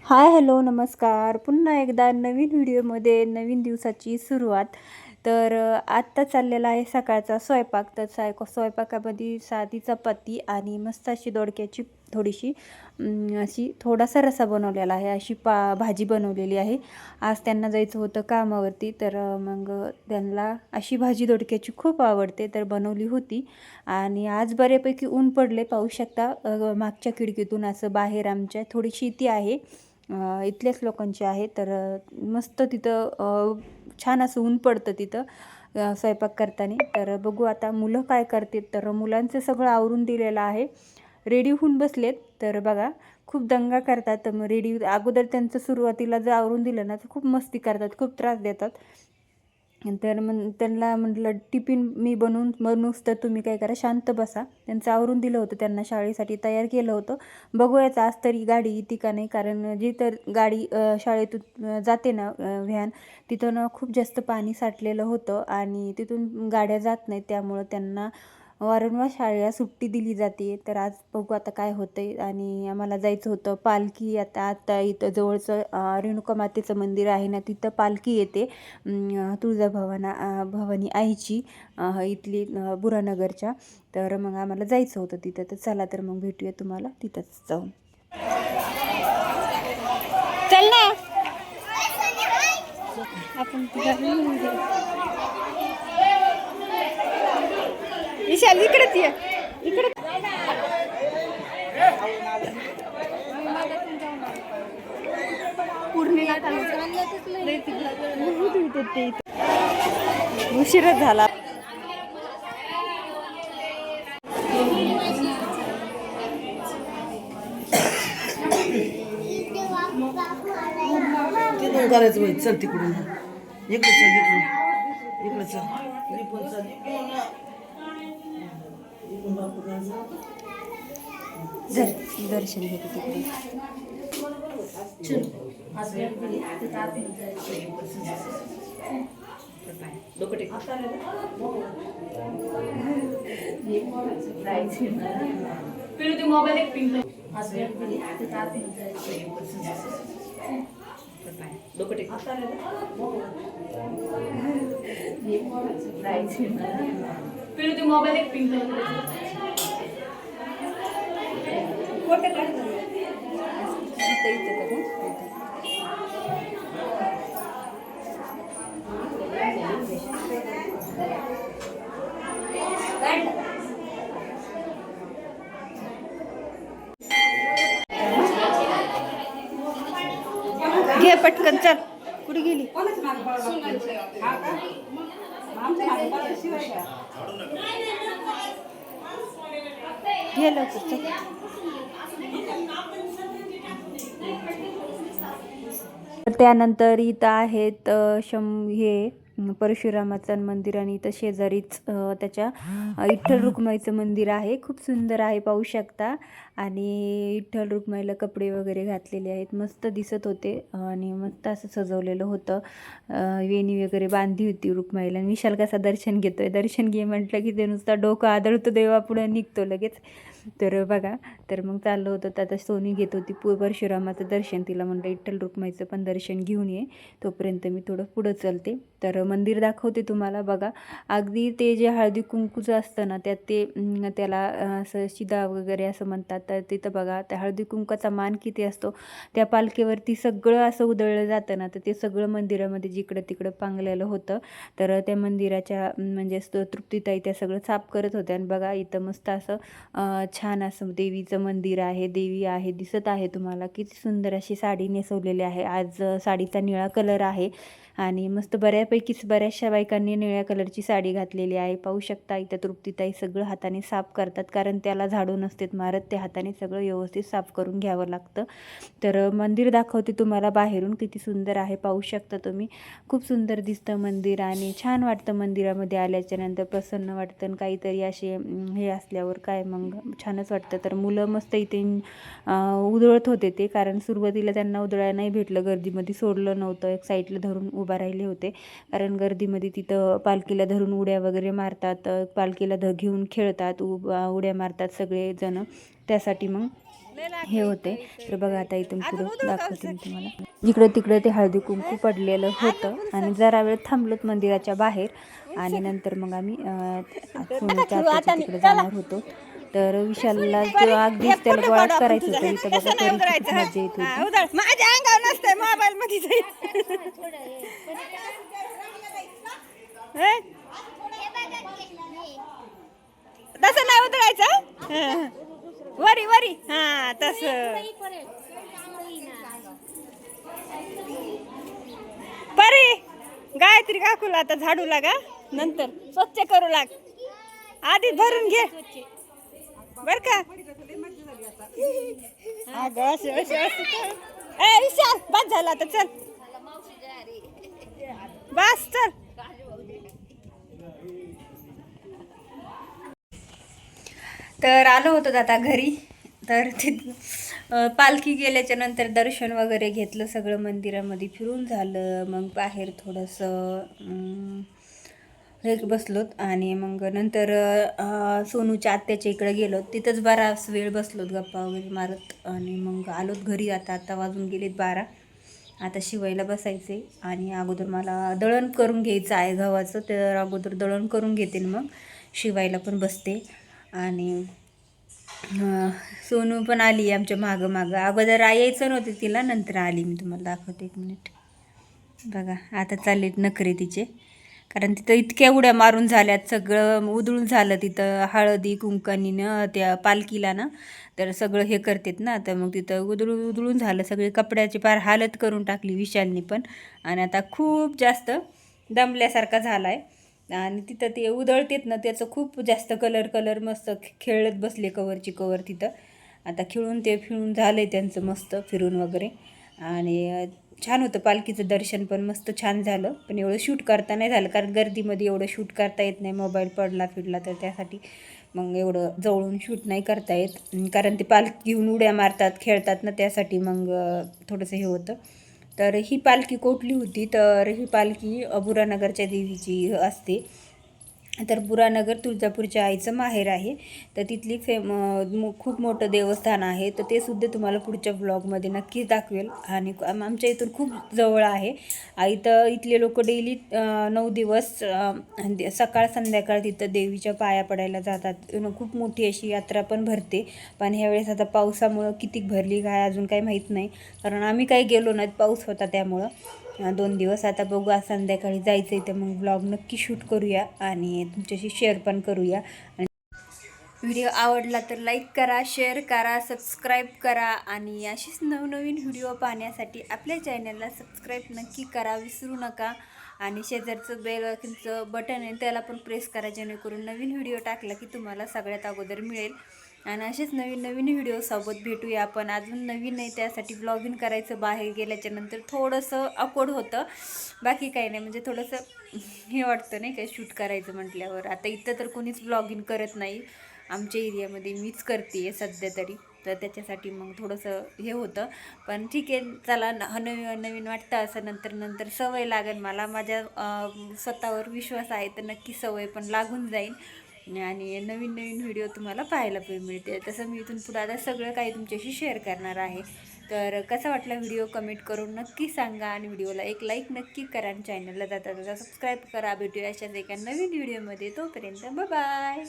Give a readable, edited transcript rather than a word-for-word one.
Hi hello नमस्कार. पुन्हा एकदा नवीन व्हिडिओमध्ये नवीन दिवसाची सुरुवात. तर आत्ता चाललेला आहे सकाळचा स्वयंपाक. तर स्वयंपाकामध्ये साधी चपाती आणि मस्त अशी दोडक्याची थोडीशी अशी थोडासा रस्सा बनवलेला आहे. अशी भाजी बनवलेली आहे. आज त्यांना जायचं होतं कामावरती, तर मग त्यांना अशी भाजी दोडक्याची खूप आवडते, तर बनवली होती. आणि आज बऱ्यापैकी ऊन पडले, पाहू शकता. मागच्या खिडकीतून असं बाहेर आमच्या थोडी शेती आहे, इथल्याच लोकांची आहे. तर मस्त तिथं छान असं ऊन पडतं तिथं स्वयंपाक करताना. तर बघू आता मुलं काय करतात. तर मुलांचं सगळं आवरून दिलेलं आहे, रेडी होऊन बसलेत. तर बघा खूप दंगा करतात. तर मग रेडी अगोदर त्यांचं सुरुवातीला जर आवरून दिलं ना तर खूप मस्ती करतात, खूप त्रास देतात. तर मग त्यांना म्हटलं टिफिन मी बनवूस तर तुम्ही काय करा, शांत बसा. त्यांचं आवरून दिलं होतं, त्यांना शाळेसाठी तयार केलं होतं. बघूयाच आज तरी गाडी येते का नाही, कारण जी तर गाडी शाळेतून जाते ना व्हॅन, तिथं ना खूप जास्त पाणी साठलेलं होतं आणि तिथून गाड्या जात नाहीत. त्यामुळं त्यांना वारंवार शाळेला सुट्टी दिली जाते. तर आज बघू आता काय होतंय. आणि आम्हाला जायचं होतं पालखी. आता इथं जवळचं रेणुका मातेचं मंदिर आहे ना, तिथं पालखी येते भवानी आईची, इथली बुरानगरच्या. तर मग आम्हाला जायचं होतं तिथं. तर चला तर मग भेटूया तुम्हाला तिथंच जाऊन. चल ना आपण विशाल इकडेच ये, इकडे उशीरच झाला. तिथून करायचं बाई, चल तिकडून इकडे चल, इकडे चल, इकडून चल, दर्शन घेते तिकडे. मोबाईल एक पिंक मोबाईल एक पिंक घे पटकन, चल. कुठे गेली? घे लवकर, चल. त्यानंतर इथं आहेत हे परशुरामाचं मंदिर, आणि इथं शेजारीच त्याच्या विठ्ठल रुक्माईचं मंदिर आहे. खूप सुंदर आहे, पाहू शकता. आणि विठ्ठल रुक्माईला कपडे वगैरे घातलेले आहेत, मस्त दिसत होते. आणि मस्त असं सजवलेलं होतं, वेणी वगैरे बांधली होती रुक्माईला. आणि विशाल कसा दर्शन घेतोय, दर्शन घे म्हटलं की ते नुसता डोकं आदळतो, देवापुढं निघतो लगेच. तर बघा, तर मग चाललं होतं. तर आता सोनी घेत होती परशुरामाचं दर्शन. तिला म्हणलं विठ्ठल रुक्माईचं पण दर्शन घेऊन ये, तोपर्यंत मी थोडं पुढं चलते. तर मंदिर दाखवते तुम्हाला. बघा अगदी ते जे हळदी कुंकूचं असतं ना, त्यात ते त्याला असं शिदा वगैरे असं म्हणतात. तर तिथं बघा त्या हळदी कुंकाचा मान किती असतो, त्या पालखीवरती सगळं असं उधळलं जातं ना, तर ते सगळं मंदिरामध्ये जिकडं तिकडं पांगलेलं होतं. तर त्या मंदिराच्या म्हणजे तृप्तीताई त्या सगळं साफ करत होत्या. आणि बघा इथं मस्त असं छान असं देवीचं मंदिर आहे, देवी आहे, दिसत आहे तुम्हाला. किती सुंदर अशी साडी नेसवलेली आहे. आज साडीचा निळा कलर आहे आणि मस्त बऱ्याचशा बायकांनी निळ्या कलरची साडी घातलेली आहे, पाहू शकता. इथं तृप्तीताई सगळं हाताने साफ करतात, कारण त्याला झाडू नसतेत मारत, ते हाताने सगळं व्यवस्थित साफ करून घ्यावं लागतं. तर मंदिर दाखवते तुम्हाला बाहेरून, किती सुंदर आहे, पाहू शकता तुम्ही. खूप सुंदर दिसतं मंदिर आणि छान वाटतं मंदिरामध्ये आल्याच्या नंतर, प्रसन्न वाटतं. काहीतरी असे हे असल्यावर काय मग छानच वाटतं. तर मुलं मस्त इथे उधळत होते ते, कारण सुरुवातीला त्यांना उधळायला नाही भेटलं, गर्दीमध्ये सोडलं नव्हतं, एक साईडला धरून उभा राहिले होते. कारण गर्दीमध्ये तिथं पालखीला धरून उड्या वगैरे मारतात, पालखीला घेऊन खेळतात, उड्या मारतात सगळेजणं. त्यासाठी मग हे होते. तर बघा आता इथून पुढं दाखवते मी तुम्हाला. जिकडे तिकडे ते हळदी कुंकू पडलेलं होतं आणि जरा वेळ थांबलोत मंदिराच्या बाहेर आणि नंतर मग आम्ही सोनूच्या आत्याच्या तिकडे जाणार होतो. तर विशालला जो अगदीच त्याला गोळाच करायचं होतं. इथं बघा तरी खूप मजा येत होती. माझ्या अंगावर नसतंय मोबाईल मध्ये तसं नाही उतरायचं. वरी वरी हा तस परी गायत्री काकूला आता झाडू लागा नंतर स्वच्छ करू लाग आधी भरून घे बर का. विशाल बस झाला आता चल बस चल. तर आलो होतो आता घरी. तर पालखी गेल्याच्या नंतर दर्शन वगैरे घेतलं, सगळं मंदिरामध्ये फिरून झालं. मग बाहेर थोडंसं हे बसलोत आणि मग नंतर सोनूच्या आत्याच्या इकडे गेलो. तिथंच बराच वेळ बसलोत गप्पा वगैरे मारत आणि मग आलोत घरी. आता वाजून गेलेत 12. आता शिवायला बसायचे आणि अगोदर मला दळण करून घ्यायचं आहे गव्हाचं. तर अगोदर दळण करून घेते मग शिवायला पण बसते. आणि सोनू पण आली आमच्या मागं. अगोदर यायचं नव्हतं तिला, नंतर आली. मी तुम्हाला दाखवते 1 मिनिट. बघा आता चाललेत नखरे तिचे, कारण तिथं इतक्या उड्या मारून झाल्यात, सगळं उधळून झालं तिथं. हळदी कुंकानीनं त्या पालखीला ना तर सगळं हे करतात ना, तर मग तिथं उधळून झालं. सगळे कपड्याची पार हालत करून टाकली विशालनी पण. आणि आता खूप जास्त दमल्यासारखा झाला आहे. आणि तिथं ते उधळतेत ना त्याचं खूप जास्त कलर मस्त खेळत बसले कवरची कवर तिथं. आता फिरून झालं आहे त्यांचं मस्त फिरून वगैरे. आणि छान होतं पालखीचं दर्शन पण मस्त छान झालं. पण एवढं शूट करता नाही झालं, कारण गर्दीमध्ये एवढं शूट करता येत नाही. मोबाईल पडला तर त्यासाठी मग एवढं जवळून शूट नाही करता येत, कारण ते पालखी घेऊन उड्या मारतात खेळतात ना, त्यासाठी मग थोडंसं हे होतं. तर ही पालखी कुठली होती, तर ही पालखी बुरानगरच्या देवीची असते. तर बुरानगर तुळजापूरच्या आईचं माहेर आहे. तर तिथली खूप मोठं देवस्थान आहे. तर ते सुद्धा तुम्हाला पुढच्या ब्लॉगमध्ये नक्कीच दाखवेल. आणि आमच्या इथून खूप जवळ आहे. तर इथले लोक डेली 9 दिवस सकाळ संध्याकाळ तिथं देवीच्या पाया पडायला जातात. खूप मोठी अशी यात्रा पण भरते. पण ह्यावेळेस आता पावसामुळं किती भरली काय अजून काही माहीत नाही, कारण आम्ही काही गेलो नाहीत, पाऊस होता त्यामुळं. 2 दिवस आता बघू. आज संध्याकाळी जायचं आहे, तर मग ब्लॉग नक्की शूट करूया आणि तुमच्याशी शेअर पण करूया. आणि व्हिडिओ आवडला तर लाईक करा, शेअर करा, सबस्क्राईब करा. आणि अशीच नवनवीन व्हिडिओ पाहण्यासाठी आपल्या चॅनलला सबस्क्राईब नक्की करा, विसरू नका. आणि शेजारचं बेल आयकॉनचं बटन आहे त्याला पण प्रेस करा, जेणेकरून नवीन व्हिडिओ टाकला की तुम्हाला सगळ्यात अगोदर मिळेल. आणि असेच नवीन व्हिडिओसोबत भेटूया आपण. अजून नवीन नाही, त्यासाठी ब्लॉगिंग करायचं बाहेर गेल्याच्या नंतर थोडंसं अकोड होतं, बाकी काही नाही. म्हणजे थोडंसं हे वाटतं नाही काय शूट करायचं म्हटल्यावर. आता इथं तर कोणीच ब्लॉगिंग करत नाही आमच्या एरियामध्ये, मीच करते आहे सध्या तरी. तर त्याच्यासाठी मग थोडंसं हे होतं. पण ठीक आहे, चला. नवीन वाटतं असं. नंतर सवय लागेल मला. माझ्या स्वतःवर विश्वास आहे, तर नक्की सवय पण लागून जाईल. आणि नवीन व्हिडिओ तुम्हाला पाहायला पण मिळते. तसं मी इथून पुढे आता सगळं काही तुमच्याशी शेअर करणार आहे. तर कसा वाटला व्हिडिओ कमेंट करून नक्की सांगा. आणि व्हिडिओला एक लाईक नक्की करा आणि चॅनलला जाता सबस्क्राईब करा. भेटूया अशाच एका नवीन व्हिडिओमध्ये. तोपर्यंत बाय.